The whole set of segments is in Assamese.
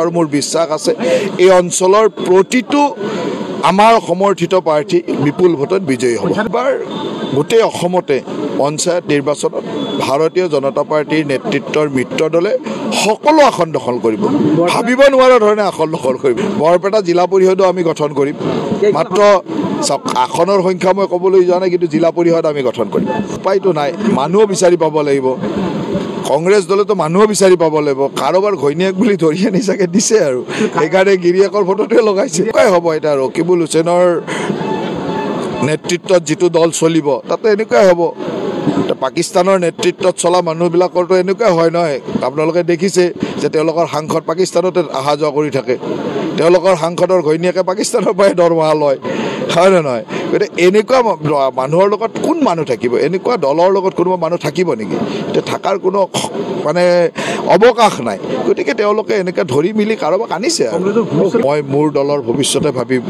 আৰু মোৰ বিশ্বাস আছে এই অঞ্চলৰ প্ৰতিটো আমাৰ সমৰ্থিত প্ৰাৰ্থী বিপুল ভোটত বিজয়ী হ'ব। এবাৰ গোটেই অসমতে পঞ্চায়ত নিৰ্বাচনত ভাৰতীয় জনতা পাৰ্টীৰ নেতৃত্বৰ মিত্ৰ দলে সকলো আসন দখল কৰিব, ভাবিব নোৱাৰা ধৰণে আসন দখল কৰিব। বৰপেটা জিলা পৰিষদো আমি গঠন কৰিম, মাত্ৰ আসনৰ সংখ্যা মই ক'বলৈ যোৱা নাই, কিন্তু জিলা পৰিষদ আমি গঠন কৰিম। উপায়তো নাই, মানুহো বিচাৰি পাব লাগিব। কংগ্ৰেছ দলেতো মানুহো বিচাৰি পাব লাগিব, কাৰোবাৰ ঘৈণীয়েক বুলি ধৰি আনি চাগে দিছে আৰু সেইকাৰণে গিৰিয়েকৰ ফটোটোৱে লগাইছে। এনেকুৱাই হ'ব এতিয়া ৰকিবুল হুছেইনৰ নেতৃত্বত যিটো দল চলিব তাতে এনেকুৱাই হ'ব। পাকিস্তানৰ নেতৃত্বত চলা মানুহবিলাকৰতো এনেকুৱাই হয় নহয়, আপোনালোকে দেখিছে যে তেওঁলোকৰ সাংসদ পাকিস্তানতে অহা যোৱা কৰি থাকে, তেওঁলোকৰ সাংসদৰ ঘৈণীয়েকে পাকিস্তানৰ পৰাই দৰমহা লয়, হয় নে নহয়? গতিকে এনেকুৱা মানুহৰ লগত কোন মানুহ থাকিব? এনেকুৱা দলৰ লগত কোনোবা মানুহ থাকিব নেকি? এতিয়া থকাৰ কোনো মানে অৱকাশ নাই। গতিকে তেওঁলোকে এনেকৈ ধৰি মিলি কাৰোবাক আনিছে। মই মোৰ দলৰ ভৱিষ্যতে ভাবিম,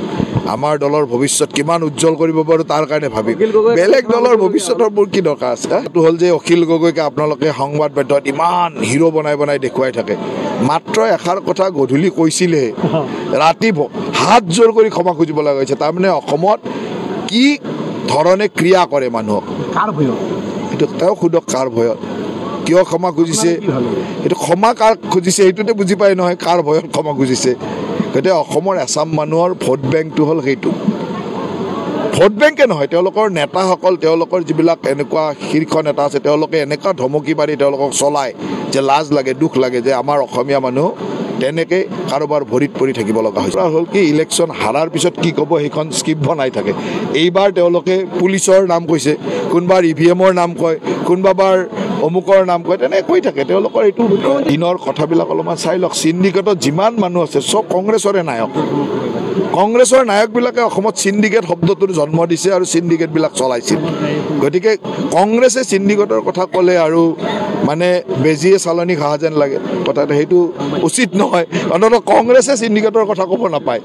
আমাৰ দলৰ ভৱিষ্যত কিমান উজ্জ্বল কৰিব পাৰোঁ তাৰ কাৰণে ভাবিম। বেলেগ দলৰ ভৱিষ্যতৰ মোৰ কি দৰকাৰ আছে? এইটো হ'ল যে অখিল গগৈকে আপোনালোকে সংবাদ মাধ্যমত ইমান হিৰো বনাই বনাই দেখুৱাই থাকে। মাত্ৰ এষাৰ কথা গধূলি কৈছিলেহে, ৰাতি হাত জোৰ কৰি ক্ষমা খুজিব লগা হৈছে। তাৰমানে অসমত কি ধৰণে ক্ৰিয়া কৰে মানুহক, এইটো তেওঁ সোধক কাৰ ভয়ত, কিয় ক্ষমা খুজিছে, এইটো ক্ষমা কাৰ খুজিছে সেইটোতে বুজি পায় নহয়, কাৰ ভয়ত ক্ষমা খুজিছে। গতিকে অসমৰ এচাম মানুহৰ ভোট বেংকটো হ'ল সেইটো। ভোট বেংকে নহয়, তেওঁলোকৰ নেতাসকল, তেওঁলোকৰ যিবিলাক এনেকুৱা শীৰ্ষ নেতা আছে, তেওঁলোকে এনেকুৱা ধমকি মাৰি তেওঁলোকক চলায় যে লাজ লাগে, দুখ লাগে যে আমাৰ অসমীয়া মানুহ তেনেকৈ কাৰোবাৰ ভৰিত পৰি থাকিব লগা হৈছে। হ'ল কি ইলেকশ্যন হাৰাৰ পিছত কি ক'ব সেইখন স্ক্ৰিপ্ট বনাই থাকে। এইবাৰ তেওঁলোকে পুলিচৰ নাম কৈছে, কোনোবাৰ EVM-ৰ নাম কয়, কোনোবাবাৰ অমুকৰ নাম কয়, তেনেকৈ কৈ থাকে। তেওঁলোকৰ এইটো দিনৰ কথাবিলাক অলপমান চাই লওক। চিণ্ডিকেটত যিমান মানুহ আছে চব কংগ্ৰেছৰে নায়ক। কংগ্ৰেছৰ নায়কবিলাকে অসমত চিণ্ডিকেট শব্দটোৰ জন্ম দিছে আৰু চিণ্ডিকেটবিলাক চলাইছিল। গতিকে কংগ্ৰেছে চিণ্ডিকেটৰ কথা ক'লে আৰু মানে বেজিয়ে চালনি খোৱা যেন লাগে কথাটো, সেইটো উচিত নহয়। অন্ততঃ কংগ্ৰেছে চিণ্ডিকেটৰ কথা ক'ব নাপায়।